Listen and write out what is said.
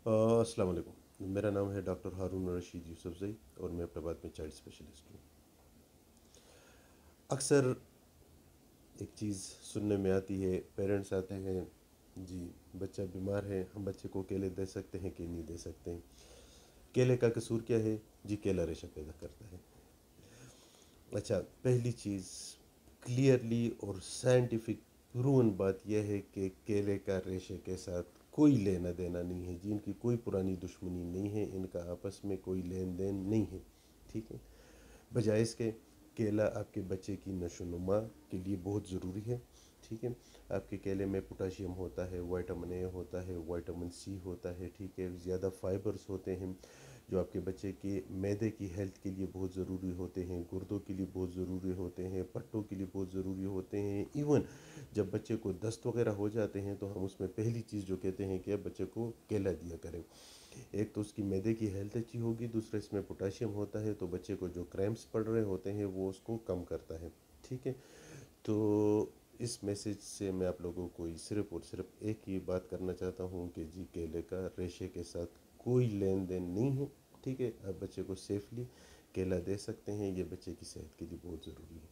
अस्सलाम वालेकुम। मेरा नाम है डॉक्टर हारून रशीद यूसुफजई और मैं अपने में चाइल्ड स्पेशलिस्ट हूँ। अक्सर एक चीज़ सुनने में आती है, पेरेंट्स आते हैं, जी बच्चा बीमार है, हम बच्चे को केले दे सकते हैं कि नहीं दे सकते हैं। केले का कसूर क्या है? जी केला रेशा पैदा करता है। अच्छा, पहली चीज़ क्लियरली और साइंटिफिक प्रूवन बात यह है कि केले का रेशे के साथ कोई लेना देना नहीं है जी, इनकी कोई पुरानी दुश्मनी नहीं है, इनका आपस में कोई लेन देन नहीं है। ठीक है, बजाय इसके केला आपके बच्चे की नशोनुमा के लिए बहुत ज़रूरी है। ठीक है, आपके केले में पोटाशियम होता है, विटामिन ए होता है, विटामिन सी होता है। ठीक है, ज़्यादा फाइबर्स होते हैं जो आपके बच्चे के मैदे की हेल्थ के लिए बहुत ज़रूरी होते हैं, गुर्दों के लिए बहुत ज़रूरी होते हैं, पट्टों के लिए बहुत ज़रूरी होते हैं। इवन जब बच्चे को दस्त वगैरह हो जाते हैं तो हम उसमें पहली चीज़ जो कहते हैं कि अब बच्चे को केला दिया करें। एक तो उसकी मैदे की हेल्थ अच्छी होगी, दूसरा इसमें पोटाशियम होता है तो बच्चे को जो क्रैम्प्स पड़ रहे होते हैं वो उसको कम करता है। ठीक है, तो इस मैसेज से मैं आप लोगों को सिर्फ़ और सिर्फ एक ही बात करना चाहता हूँ कि जी केले का रेशे के साथ कोई लेन देन नहीं है। ठीक है, आप बच्चे को सेफली केला दे सकते हैं, ये बच्चे की सेहत के लिए बहुत ज़रूरी है।